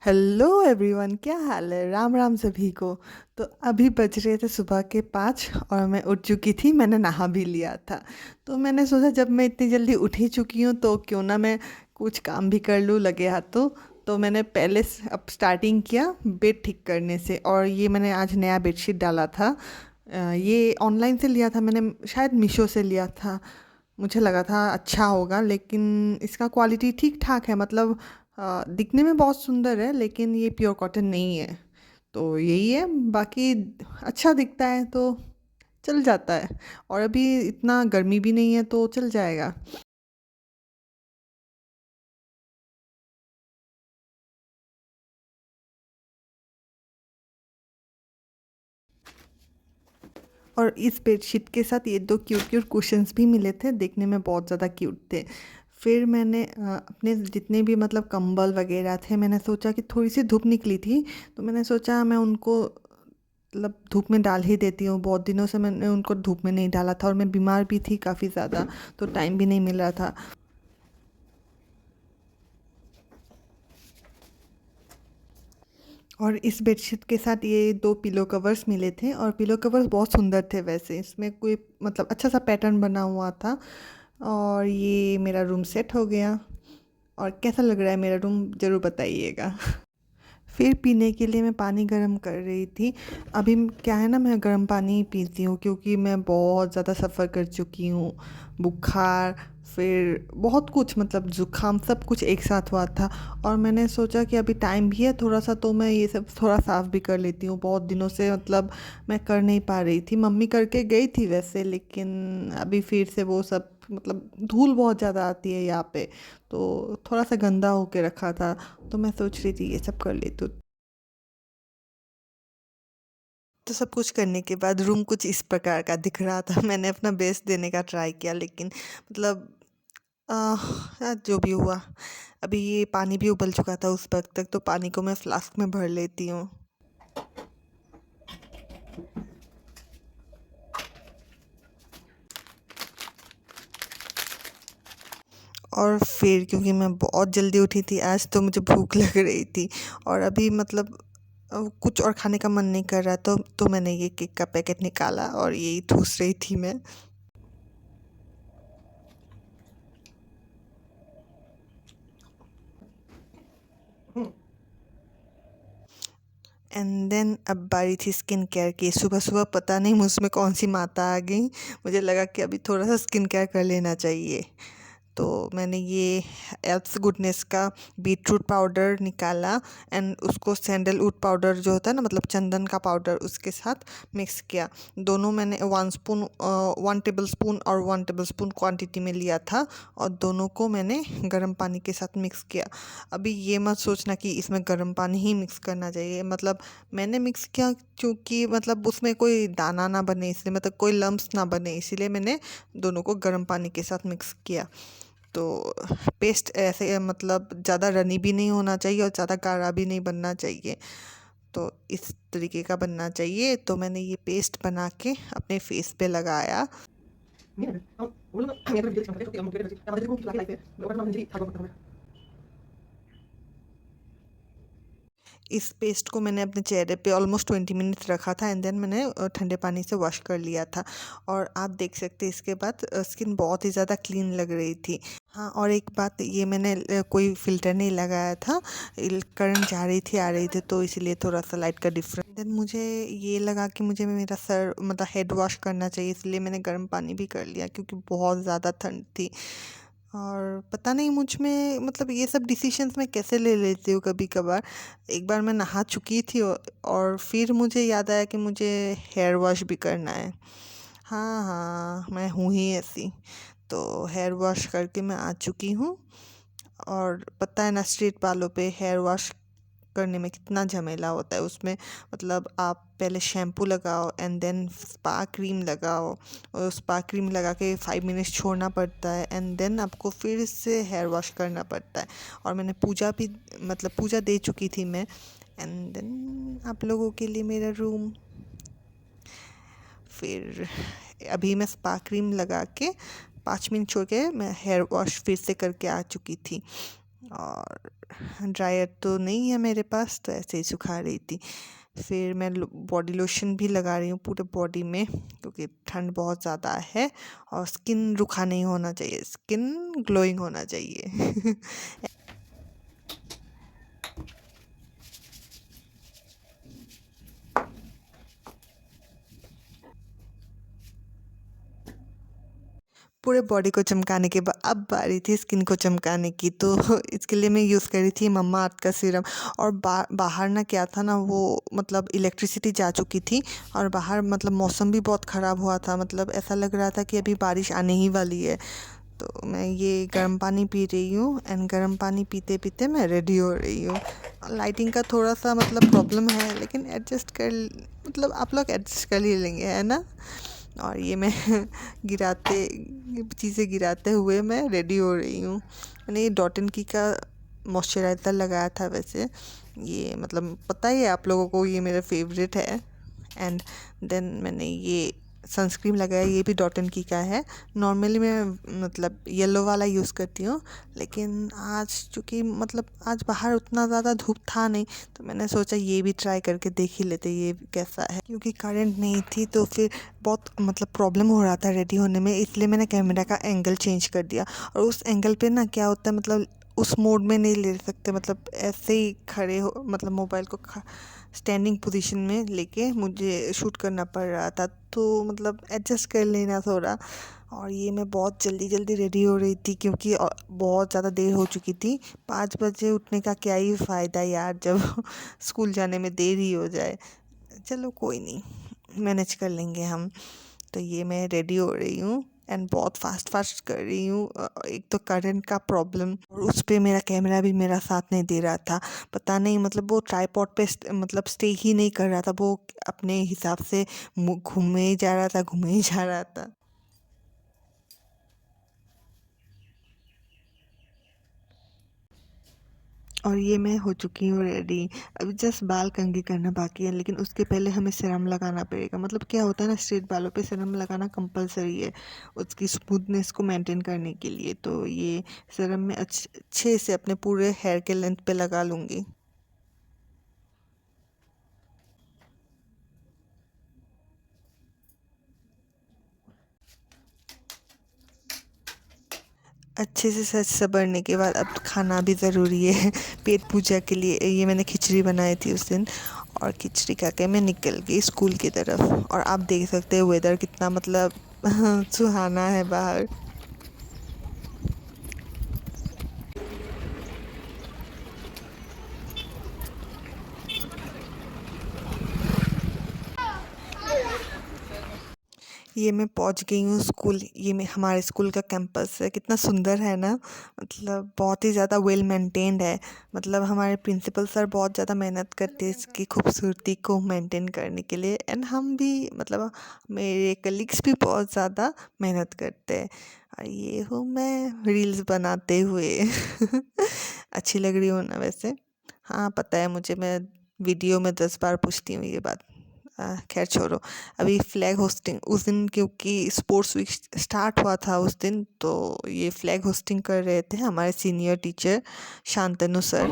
Hello everyone, क्या हाल है? राम राम सभी को। तो अभी बज रहे थे सुबह के 5 और मैं उठ चुकी थी। मैंने नहा भी लिया था। तो मैंने सोचा जब मैं इतनी जल्दी उठ ही चुकी हूँ तो क्यों ना मैं कुछ काम भी कर लूँ लगे हाथों। तो मैंने पहले अब स्टार्टिंग किया बेड ठीक करने से। और ये मैंने आज नया बेडशीट डाला था। ये ऑनलाइन से लिया था मैंने, शायद मीशो से लिया था। मुझे लगा था अच्छा होगा, लेकिन इसका क्वालिटी ठीक ठाक है। मतलब दिखने में बहुत सुंदर है, लेकिन ये प्योर कॉटन नहीं है। तो यही है। बाकी अच्छा दिखता है तो चल जाता है। और अभी इतना गर्मी भी नहीं है तो चल जाएगा। और इस बेडशीट के साथ ये दो क्यूट क्यूट कुशन्स भी मिले थे, देखने में बहुत ज़्यादा क्यूट थे। फिर मैंने अपने जितने भी मतलब कंबल वगैरह थे, मैंने सोचा कि थोड़ी सी धूप निकली थी तो मैंने सोचा मैं उनको मतलब धूप में डाल ही देती हूँ। बहुत दिनों से मैंने उनको धूप में नहीं डाला था और मैं बीमार भी थी काफ़ी ज़्यादा, तो टाइम भी नहीं मिल रहा था। और इस बेडशीट के साथ ये दो पिलो कवर्स मिले थे, और पिलो कवर्स बहुत सुंदर थे। वैसे इसमें कोई मतलब अच्छा सा पैटर्न बना हुआ था। और ये मेरा रूम सेट हो गया। और कैसा लग रहा है मेरा रूम, ज़रूर बताइएगा। फिर पीने के लिए मैं पानी गर्म कर रही थी। अभी क्या है ना, मैं गर्म पानी ही पीती हूँ क्योंकि मैं बहुत ज़्यादा सफ़र कर चुकी हूँ। बुखार, फिर बहुत कुछ मतलब ज़ुकाम, सब कुछ एक साथ हुआ था। और मैंने सोचा कि अभी टाइम भी है थोड़ा सा, तो मैं ये सब थोड़ा साफ़ भी कर लेती हूँ। बहुत दिनों से मतलब मैं कर नहीं पा रही थी। मम्मी करके गई थी वैसे, लेकिन अभी फिर से वो सब मतलब धूल बहुत ज़्यादा आती है यहाँ पे। तो थोड़ा सा गंदा होके रखा था। तो मैं सोच रही थी ये सब कर लेती हूँ। तो सब कुछ करने के बाद रूम कुछ इस प्रकार का दिख रहा था। मैंने अपना बेस्ट देने का ट्राई किया, लेकिन मतलब जो भी हुआ। अभी ये पानी भी उबल चुका था उस वक्त तक, तो पानी को मैं फ्लास्क में भर लेती हूँ। और फिर क्योंकि मैं बहुत जल्दी उठी थी आज, तो मुझे भूख लग रही थी। और अभी मतलब कुछ और खाने का मन नहीं कर रहा, तो मैंने ये केक का पैकेट निकाला और यही ठूस रही थी मैं। एंड देन अब बारी थी स्किन केयर की। सुबह सुबह पता नहीं मुझ में कौन सी माता आ गई। मुझे लगा कि अभी थोड़ा सा स्किन केयर कर लेना चाहिए। तो मैंने ये एल्प्स गुडनेस का बीटरूट पाउडर निकाला, एंड उसको सैंडलवुड पाउडर जो होता है ना, मतलब चंदन का पाउडर, उसके साथ मिक्स किया। दोनों मैंने 1 टेबल स्पून और 1 टेबल स्पून क्वांटिटी में लिया था। और दोनों को मैंने गर्म पानी के साथ मिक्स किया। अभी ये मत सोचना कि इसमें गर्म पानी ही मिक्स करना चाहिए। मतलब मैंने मिक्स किया क्योंकि मतलब उसमें कोई दाना ना बने, इसलिए मतलब कोई लम्स ना बने, इसीलिए मैंने दोनों को गर्म पानी के साथ मिक्स किया। तो पेस्ट ऐसे मतलब ज़्यादा रनी भी नहीं होना चाहिए और ज़्यादा गाढ़ा भी नहीं बनना चाहिए। तो इस तरीके का बनना चाहिए। तो मैंने ये पेस्ट बना के अपने फेस पे लगाया। इस पेस्ट को मैंने अपने चेहरे पे ऑलमोस्ट 20 मिनट्स रखा था, एंड देन मैंने ठंडे पानी से वॉश कर लिया था। और आप देख सकते हैं इसके बाद स्किन बहुत ही ज़्यादा क्लीन लग रही थी। हाँ, और एक बात, ये मैंने कोई फ़िल्टर नहीं लगाया था। करंट जा रही थी आ रही थी, तो इसीलिए थोड़ा सा लाइट का डिफरेंस। देन मुझे ये लगा कि मुझे मेरा सर मतलब हेड वॉश करना चाहिए, इसलिए मैंने गर्म पानी भी कर लिया क्योंकि बहुत ज़्यादा ठंड थी। और पता नहीं मुझ में मतलब ये सब डिसीशंस मैं कैसे ले लेती हूँ कभी कभार। एक बार मैं नहा चुकी थी और फिर मुझे याद आया कि मुझे हेयर वॉश भी करना है। हाँ हाँ, मैं हूँ ही ऐसी। तो हेयर वॉश करके मैं आ चुकी हूँ। और पता है ना, स्ट्रेट बालों पे हेयर वॉश करने में कितना झमेला होता है उसमें। मतलब आप पहले शैम्पू लगाओ, एंड देन स्पा क्रीम लगाओ, और स्पा क्रीम लगा के 5 मिनट्स छोड़ना पड़ता है, एंड देन आपको फिर से हेयर वॉश करना पड़ता है। और मैंने पूजा भी मतलब पूजा दे चुकी थी मैं। एंड देन आप लोगों के लिए मेरा रूम। फिर अभी मैं स्पा क्रीम लगा के 5 मिनट छोड़ के मैं हेयर वॉश फिर से करके आ चुकी थी। और ड्रायर तो नहीं है मेरे पास, तो ऐसे ही सुखा रही थी। फिर मैं बॉडी लोशन भी लगा रही हूँ पूरे बॉडी में, क्योंकि ठंड बहुत ज़्यादा है और स्किन रूखा नहीं होना चाहिए, स्किन ग्लोइंग होना चाहिए। पूरे बॉडी को चमकाने के बाद अब बारी थी स्किन को चमकाने की, तो इसके लिए मैं यूज़ करी थी मम्मा अर्थ का सीरम। और बाहर ना क्या था ना, वो मतलब इलेक्ट्रिसिटी जा चुकी थी और बाहर मतलब मौसम भी बहुत ख़राब हुआ था, मतलब ऐसा लग रहा था कि अभी बारिश आने ही वाली है। तो मैं ये गर्म पानी पी रही हूँ एंड गर्म पानी पीते पीते मैं रेडी हो रही हूँ। लाइटिंग का थोड़ा सा मतलब प्रॉब्लम है, लेकिन एडजस्ट कर, मतलब आप लोग एडजस्ट कर ही लेंगे, है ना। और ये मैं गिराते चीज़ें गिराते हुए मैं रेडी हो रही हूँ। मैंने ये डॉट एंड की का मॉइस्चराइज़र लगाया था वैसे, ये मतलब पता ही है आप लोगों को, ये मेरा फेवरेट है। एंड देन मैंने ये सनस्क्रीन लगाया, ये भी डॉट एंड की का है। नॉर्मली मैं मतलब येलो वाला यूज़ करती हूँ, लेकिन आज चूँकि मतलब आज बाहर उतना ज़्यादा धूप था नहीं, तो मैंने सोचा ये भी ट्राई करके देख ही लेते ये कैसा है। क्योंकि करंट नहीं थी तो फिर बहुत मतलब प्रॉब्लम हो रहा था रेडी होने में, इसलिए मैंने कैमरा का एंगल चेंज कर दिया। और उस एंगल पे ना क्या होता है, मतलब उस मोड में नहीं ले सकते, मतलब ऐसे ही खड़े हो, मतलब मोबाइल को स्टैंडिंग पोजीशन में लेके मुझे शूट करना पड़ रहा था, तो मतलब एडजस्ट कर लेना थोड़ा। और ये मैं बहुत जल्दी जल्दी रेडी हो रही थी, क्योंकि बहुत ज़्यादा देर हो चुकी थी। 5 बजे उठने का क्या ही फ़ायदा यार, जब स्कूल जाने में देर ही हो जाए। चलो कोई नहीं, मैनेज कर लेंगे हम। तो ये मैं रेडी हो रही हूँ एंड बहुत फास्ट फास्ट कर रही हूँ। एक तो करंट का प्रॉब्लम, और उस पे मेरा कैमरा भी मेरा साथ नहीं दे रहा था। पता नहीं मतलब वो ट्राईपॉड पे मतलब स्टे ही नहीं कर रहा था, वो अपने हिसाब से घूमे ही जा रहा था, घूमे ही जा रहा था। और ये मैं हो चुकी हूँ रेडी। अभी जस्ट बाल कंघी करना बाकी है, लेकिन उसके पहले हमें सीरम लगाना पड़ेगा। मतलब क्या होता है ना, स्ट्रेट बालों पे सीरम लगाना कंपलसरी है उसकी स्मूथनेस को मेंटेन करने के लिए। तो ये सीरम मैं अच्छे से अपने पूरे हेयर के लेंथ पे लगा लूँगी। अच्छे से सज संवरने के बाद अब खाना भी ज़रूरी है पेट पूजा के लिए। ये मैंने खिचड़ी बनाई थी उस दिन, और खिचड़ी खा के मैं निकल गई स्कूल की तरफ। और आप देख सकते हैं वेदर कितना मतलब सुहाना है बाहर। ये मैं पहुंच गई हूँ स्कूल। ये मैं हमारे स्कूल का कैंपस है, कितना सुंदर है ना, मतलब बहुत ही ज़्यादा वेल मेंटेन्ड है। मतलब हमारे प्रिंसिपल सर बहुत ज़्यादा मेहनत करते हैं इसकी खूबसूरती को मेंटेन करने के लिए, एंड हम भी मतलब मेरे कलीग्स भी बहुत ज़्यादा मेहनत करते हैं। और ये हूँ मैं रील्स बनाते हुए अच्छी लग रही हूँ ना वैसे। हाँ पता है मुझे, मैं वीडियो में 10 बार पूछती हूँ ये बात। खैर छोड़ो। अभी फ्लैग होस्टिंग उस दिन, क्योंकि स्पोर्ट्स वीक स्टार्ट हुआ था उस दिन, तो ये फ्लैग होस्टिंग कर रहे थे हमारे senior teacher Shantanu sir.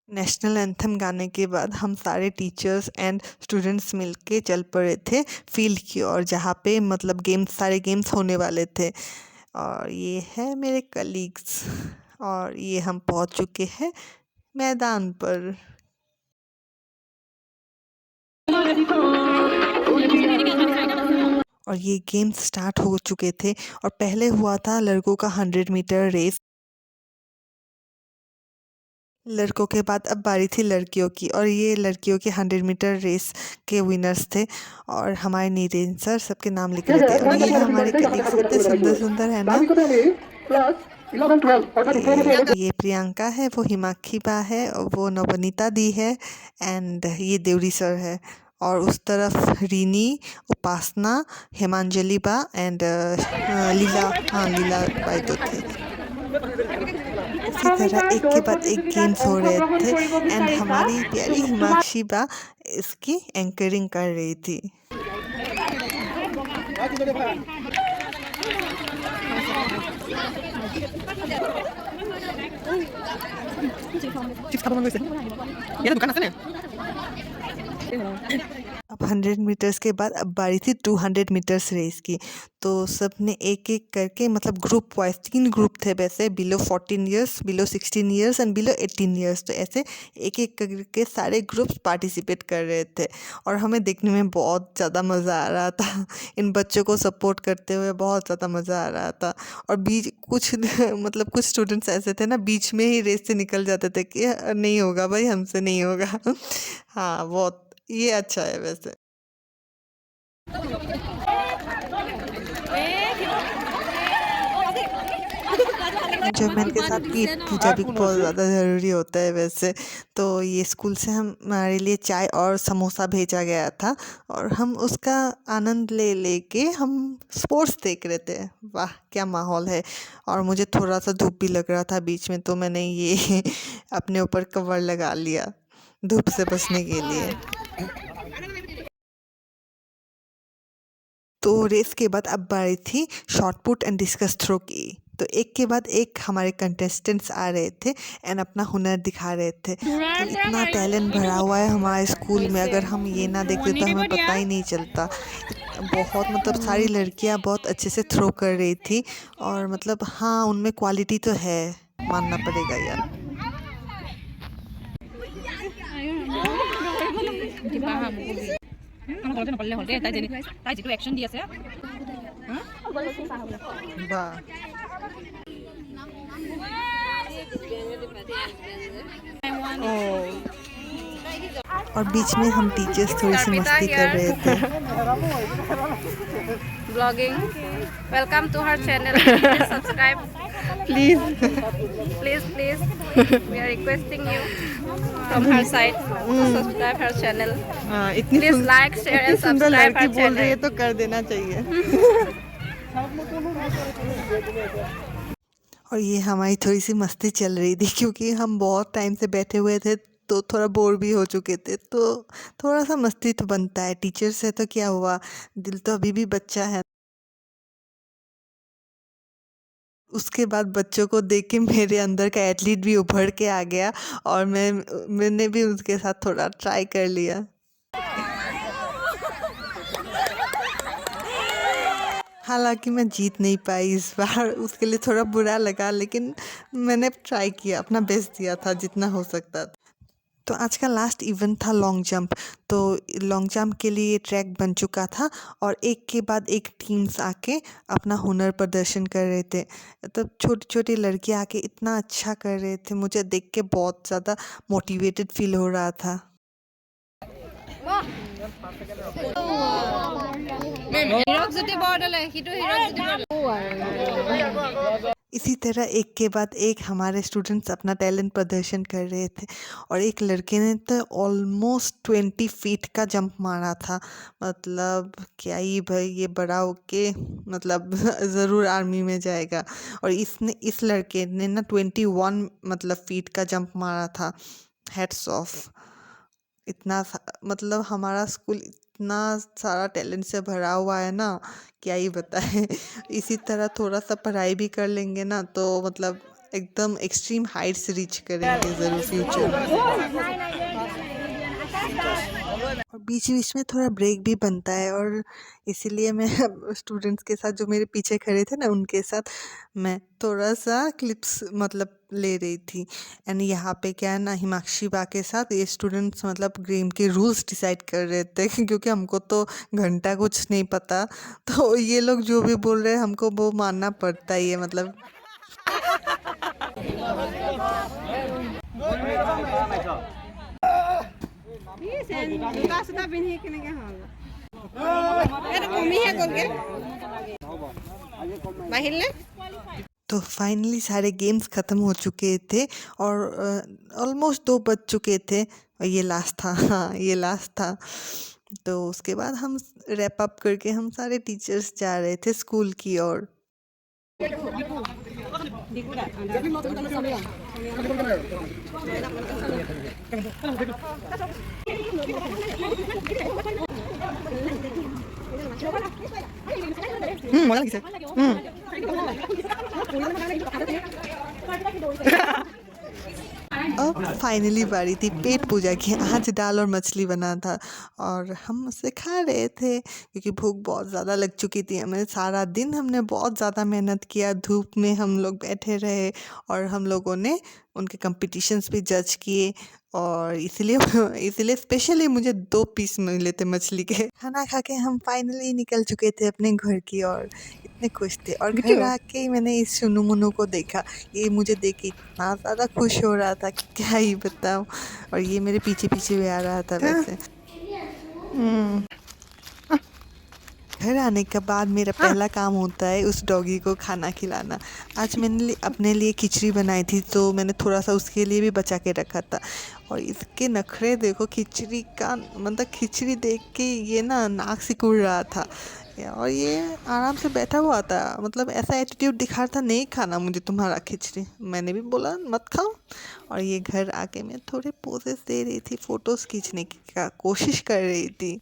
National anthem गाने के बाद हम सारे टीचर्स एंड स्टूडेंट्स मिलके चल पड़े थे फील्ड की ओर, जहाँ पे मतलब गेम्स, सारे गेम्स होने वाले थे। और ये है मेरे कलीग्स, और ये हम पहुँच चुके हैं मैदान पर। और ये गेम्स स्टार्ट हो चुके थे, और पहले हुआ था लड़कों का 100 मीटर रेस। लड़कों के बाद अब बारी थी लड़कियों की, और ये लड़कियों के 100 मीटर रेस के विनर्स थे। और हमारे नीरेन सर सबके नाम लिख रहे थे, और ये है हमारे कलीग्स, कितने सुंदर सुंदर है ना। ये प्रियंका है, वो हिमाक्षी बा है, और वो नवनीता दी है, एंड ये देवरी सर है। और उस तरफ रीनी, उपासना, हेमांजलि बा एंड लीला, हाँ लीला बाई तो थे। इसी तरह एक के बाद एक गेम्स हो रहे थे एंड हमारी प्यारी हिमाक्षी बा इसकी एंकरिंग कर रही थी। अब 100 मीटर्स के बाद अब बारी थी 200 मीटर्स रेस की। तो सब ने एक एक करके मतलब ग्रुप वाइज 3 ग्रुप थे वैसे, below 14 years, below 16 years and below 18 years. तो ऐसे एक एक करके सारे ग्रुप्स पार्टिसिपेट कर रहे थे और हमें देखने में बहुत ज़्यादा मज़ा आ रहा था। इन बच्चों को सपोर्ट करते हुए बहुत ज़्यादा मज़ा आ रहा था। और बीच कुछ मतलब कुछ स्टूडेंट्स ऐसे थे ना, बीच में ही रेस से निकल जाते थे कि नहीं होगा भाई, हमसे नहीं होगा। हाँ, बहुत ये अच्छा है वैसे। एंजॉयमेंट के साथ पेट पूजा भी बहुत ज़्यादा ज़रूरी होता है वैसे। तो ये स्कूल से हमारे लिए चाय और समोसा भेजा गया था और हम उसका आनंद ले लेके हम स्पोर्ट्स देख रहे थे। वाह क्या माहौल है। और मुझे थोड़ा सा धूप भी लग रहा था बीच में, तो मैंने ये अपने ऊपर कवर लगा लिया धूप से बचने के लिए। तो रेस के बाद अब बारी थी shot put and discus throw की। तो एक के बाद एक हमारे कंटेस्टेंट्स आ रहे थे एंड अपना हुनर दिखा रहे थे। तो इतना टैलेंट भरा हुआ है हमारे स्कूल में, अगर हम ये ना देखते तो हमें पता ही नहीं चलता। बहुत मतलब सारी लड़कियां बहुत अच्छे से थ्रो कर रही थी और मतलब हाँ, उनमें क्वालिटी तो है, मानना पड़ेगा यार। वाह। और बीच में हम टीचर्स थोड़ी सी मस्ती कर रहे थे। Vlogging. Welcome to her channel. Please subscribe. Please Please. We are requesting you from her side to subscribe her channel. इतनी Please like, share and सुंदर subscribe लड़की her बोल रही है channel. तो कर देना चाहिए। और ये हमारी थोड़ी सी मस्ती चल रही थी क्योंकि हम बहुत टाइम से बैठे हुए थे तो थोड़ा बोर भी हो चुके थे। तो थोड़ा सा मस्ती तो बनता है, टीचर से तो क्या हुआ, दिल तो अभी भी बच्चा है। उसके बाद बच्चों को देख के मेरे अंदर का एथलीट भी उभर के आ गया और मैंने भी उसके साथ थोड़ा ट्राई कर लिया। हालांकि मैं जीत नहीं पाई इस बार, उसके लिए थोड़ा बुरा लगा, लेकिन मैंने ट्राई किया, अपना बेस्ट दिया था जितना हो सकता था। तो आज का लास्ट इवेंट था लॉन्ग जंप। तो लॉन्ग जंप के लिए ट्रैक बन चुका था और एक के बाद एक टीम्स आके अपना हुनर प्रदर्शन कर रहे थे। तब छोटी छोटी लड़कियां आके इतना अच्छा कर रहे थे, मुझे देख के बहुत ज़्यादा मोटिवेटेड फील हो रहा था। इसी तरह एक के बाद एक हमारे स्टूडेंट्स अपना टैलेंट प्रदर्शन कर रहे थे और एक लड़के ने तो ऑलमोस्ट 20 फीट का जंप मारा था। मतलब क्या ही भाई, ये बड़ा होके मतलब ज़रूर आर्मी में जाएगा। और इस लड़के ने ना 21 मतलब फीट का जंप मारा था। Heads of. मतलब हमारा स्कूल इतना सारा टैलेंट से भरा हुआ है ना, क्या ही बताएं। इसी तरह थोड़ा सा पढ़ाई भी कर लेंगे ना तो मतलब एकदम एक्सट्रीम हाइट्स रीच करेंगे ज़रूर फ्यूचर में। और बीच बीच में थोड़ा ब्रेक भी बनता है और इसीलिए मैं स्टूडेंट्स के साथ जो मेरे पीछे खड़े थे ना, उनके साथ मैं थोड़ा सा क्लिप्स मतलब ले रही थी। एंड यहाँ पे क्या है ना, हिमाक्षी बा के साथ ये स्टूडेंट्स मतलब गेम के रूल्स डिसाइड कर रहे थे क्योंकि हमको तो घंटा कुछ नहीं पता, तो ये लोग जो भी बोल रहे हैं हमको वो मानना पड़ता ही है मतलब। तो फाइनली सारे गेम्स ख़त्म हो चुके थे और ऑलमोस्ट 2 बज चुके थे और ये लास्ट था। हाँ, ये लास्ट था। तो उसके बाद हम रैप अप करके हम सारे टीचर्स जा रहे थे स्कूल की ओर। মজা লাগিছে। अब फाइनली बारी थी पेट पूजा की। आज दाल और मछली बना था और हम उसे खा रहे थे क्योंकि भूख बहुत ज़्यादा लग चुकी थी हमें। सारा दिन हमने बहुत ज़्यादा मेहनत किया, धूप में हम लोग बैठे रहे और हम लोगों ने उनके कंपटीशंस भी जज किए और इसीलिए स्पेशली मुझे 2 पीस मिले थे मछली के। खाना खा के हम फाइनली निकल चुके थे अपने घर की ओर। इतने खुश थे और घर आके ही मैंने इस शुनू मुनू को देखा। ये मुझे देख के इतना ज़्यादा खुश हो रहा था कि क्या ही बताऊँ। और ये मेरे पीछे पीछे भी आ रहा था वैसे। घर आने के बाद मेरा पहला काम होता है उस डॉगी को खाना खिलाना। आज मैंने अपने लिए खिचड़ी बनाई थी तो मैंने थोड़ा सा उसके लिए भी बचा के रखा था। और इसके नखरे देखो, खिचड़ी का मतलब खिचड़ी देख के ये ना नाक सिकुड़ रहा था और ये आराम से बैठा हुआ था। मतलब ऐसा एटीट्यूड दिखा रहा था, नहीं खाना मुझे तुम्हारा खिचड़ी। मैंने भी बोला मत खाओ। और ये घर आके मैं थोड़े पोजेस दे रही थी, फ़ोटोज़ खींचने की कोशिश कर रही थी।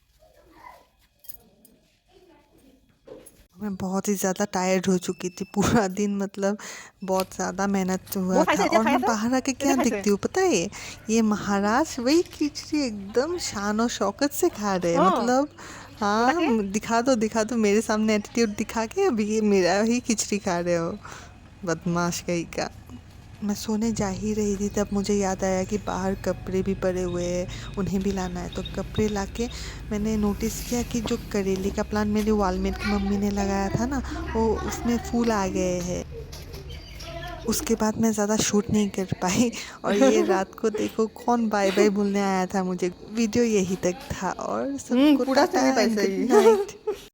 मैं बहुत ही ज़्यादा टायर्ड हो चुकी थी। पूरा दिन मतलब बहुत ज़्यादा मेहनत हुआ था। और मैं बाहर आके क्या दिखती हूँ पता है? ये महाराज वही खिचड़ी एकदम शान और शौकत से खा रहे हैं। मतलब हाँ, दिखा दो मेरे सामने एटीट्यूड दिखा के अभी ये मेरा ही खिचड़ी खा रहे हो, बदमाश कहीं का। मैं सोने जा ही रही थी तब मुझे याद आया कि बाहर कपड़े भी पड़े हुए हैं, उन्हें भी लाना है। तो कपड़े लाके मैंने नोटिस किया कि जो करेले का प्लांट मेरी वॉलमेट की मम्मी ने लगाया था ना, वो उसमें फूल आ गए हैं। उसके बाद मैं ज़्यादा शूट नहीं कर पाई। और ये रात को देखो कौन बाय बाय बोलने आया था मुझे। वीडियो यही तक था और सबको टाटा एंड गुड नाइट।